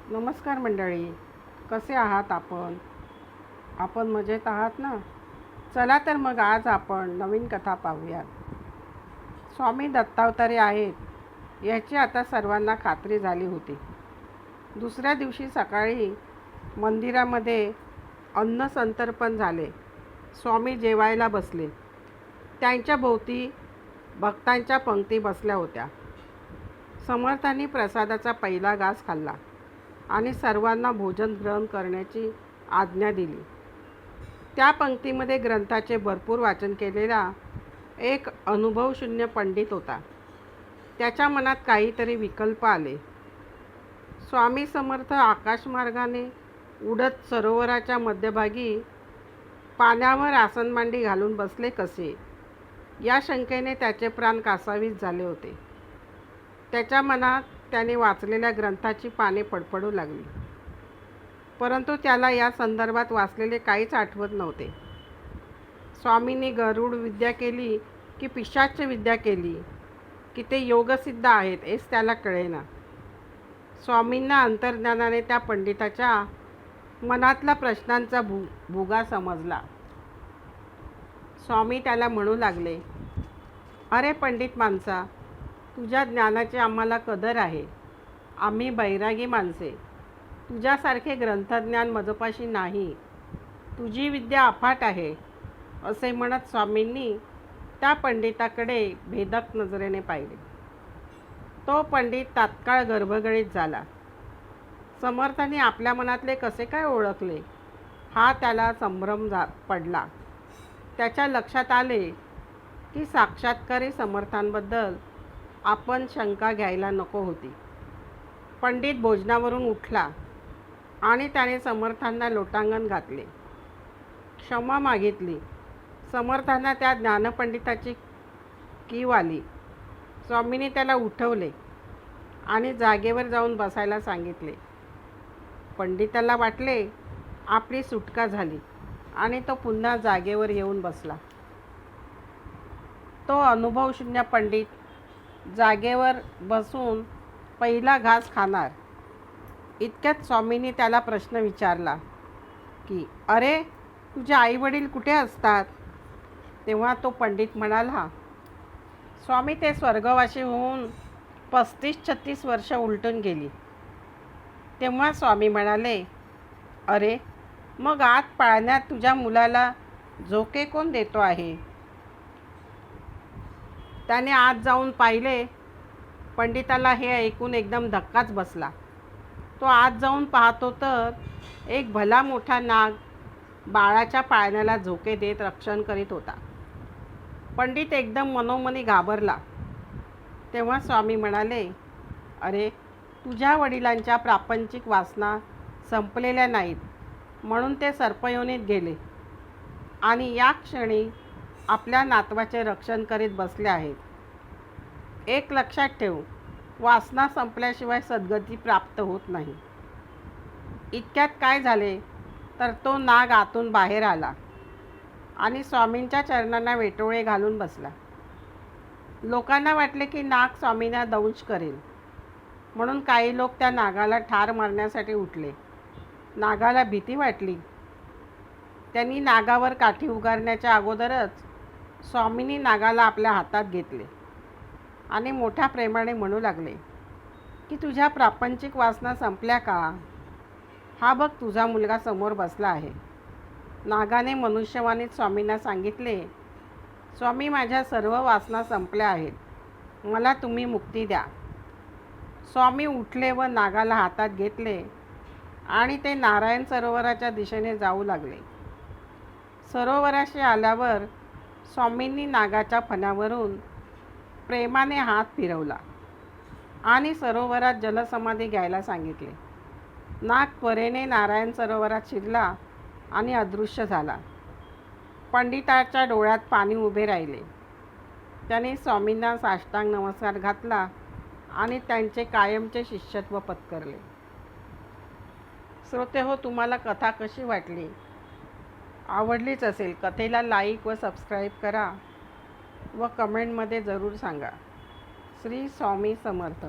नमस्कार मंडळी, कसे आहात आपण? आपण मजेत आहात ना? चला तर मग आज आपण नवीन कथा पाहूयात. स्वामी दत्तावतारी आहेत याची आता सर्वांना खात्री झाली होती. दुसऱ्या दिवशी सकाळी मंदिरामध्ये अन्नसंतर्पण झाले. स्वामी जेवायला बसले. त्यांच्या भोवती भक्तांच्या पंक्ती बसल्या होत्या. समर्थांनी प्रसादाचा पहिला घास खाल्ला आणि सर्वांना भोजन ग्रहण करण्याची आज्ञा दिली. त्या पंक्तीमध्ये ग्रंथाचे भरपूर वाचन केलेला एक अनुभवशून्य पंडित होता. त्याच्या मनात काहीतरी विकल्प आले. स्वामी समर्थ आकाशमार्गाने उडत सरोवराच्या मध्यभागी पाण्यावर आसनमांडी घालून बसले कसे, या शंकेने त्याचे प्राण कासावीस झाले होते. त्याच्या मनात त्याने वाचलेल्या ग्रंथाची पाने फडफडू लागली, परंतु त्याला या संदर्भात वाचलेले काहीच आठवत नव्हते. स्वामींनी गरुड विद्या केली की पिशाच्य विद्या केली की ते योगसिद्ध आहेत हेच त्याला कळेना. स्वामींना अंतर्ज्ञानाने त्या पंडिताच्या मनातला प्रश्नांचा भुगा समजला. स्वामी त्याला म्हणू लागले, अरे पंडित माणसा, तुझ्या ज्ञानाची आम्हाला कदर आहे. आम्ही बैरागी माणसे. तुझ्यासारखे ग्रंथज्ञान मजपाशी नाही. तुझी विद्या अफाट आहे. असे म्हणत स्वामींनी त्या पंडिताकडे भेदक नजरेने पाहिले. तो पंडित तात्काळ गर्भगळीत झाला. समर्थांनी आपल्या मनातले कसे काय ओळखले हा त्याला संभ्रम पडला. त्याच्या लक्षात आले की साक्षात्कारी समर्थांबद्दल आपण शंका घ्यायला नको होती. पंडित भोजनावरून उठला आणि त्याने समर्थांना लोटांगण घातले. क्षमा मागितली. समर्थांना त्या ज्ञानपंडिताची कीव आली. स्वामींनी त्याला उठवले आणि जागेवर जाऊन बसायला सांगितले. पंडिताला वाटले आपली सुटका झाली आणि तो पुन्हा जागेवर येऊन बसला. तो अनुभवशून्य पंडित जागेवर बसून पहिला घास खाणार. इतक्यात स्वामींनी त्याला प्रश्न विचारला की अरे, तुझे आईवडील कुठे असतात? तेव्हा तो पंडित म्हणाला, स्वामी, ते स्वर्गवासी होऊन 35-36 वर्ष उलटून गेली. तेव्हा स्वामी म्हणाले, अरे मग आत पाळण्यात तुझ्या मुलाला झोके कोण देतो आहे? त्याने आत जाऊन पाहिले. पंडिताला हे ऐकून एकदम धक्काच बसला. तो आत जाऊन पाहतो तर एक भला मोठा नाग बाळाच्या पाळण्याला झोके देत रक्षण करीत होता. पंडित एकदम मनोमनी घाबरला. तेव्हा स्वामी म्हणाले, अरे, तुझ्या वडिलांच्या प्रापंचिक वासना संपलेल्या नाहीत म्हणून ते सर्पयोनीत गेले आणि या क्षणी आपल्या नातवाचे रक्षण करीत बसले आहेत. एक लक्षात ठेव, वासना संपल्याशिवाय सद्गती प्राप्त होत नाही. इतक्यात काय झाले तर तो नाग आतून बाहेर आला आणि स्वामींच्या चरणांना वेटोळे घालून बसला. लोकांना वाटले की नाग स्वामींना दंश करेल, म्हणून काही लोक त्या नागाला ठार मारण्यासाठी उठले. नागाला भीती वाटली. त्यांनी नागावर काठी उगारण्याच्या अगोदरच स्वामींनी नागाला आपल्या हातात घेतले आणि मोठ्या प्रेमाने म्हणू लागले की तुझ्या प्रापंचिक वासना संपल्या का? हा बघ, तुझा मुलगा समोर बसला आहे. नागाने मनुष्यवाणीत स्वामींना सांगितले, स्वामी, माझ्या सर्व वासना संपल्या आहेत. मला तुम्ही मुक्ती द्या. स्वामी उठले व नागाला हातात घेतले आणि ते नारायण सरोवराच्या दिशेने जाऊ लागले. सरोवराशी आल्यावर स्वामींनी नागाच्या फण्यावरून प्रेमाने हात फिरवला आणि सरोवरात जलसमाधी घ्यायला सांगितले. नाग त्वरेने नारायण सरोवरात शिरला आणि अदृश्य झाला. पंडिताच्या डोळ्यात पाणी उभे राहिले. त्याने स्वामींना साष्टांग नमस्कार घातला आणि त्यांचे कायमचे शिष्यत्व पत्करले. श्रोतेहो, तुम्हाला कथा कशी वाटली? आवडलीच असेल कथेला लाईक व सबस्क्राईब करा व कमेंटमध्ये जरूर सांगा. श्री स्वामी समर्थ.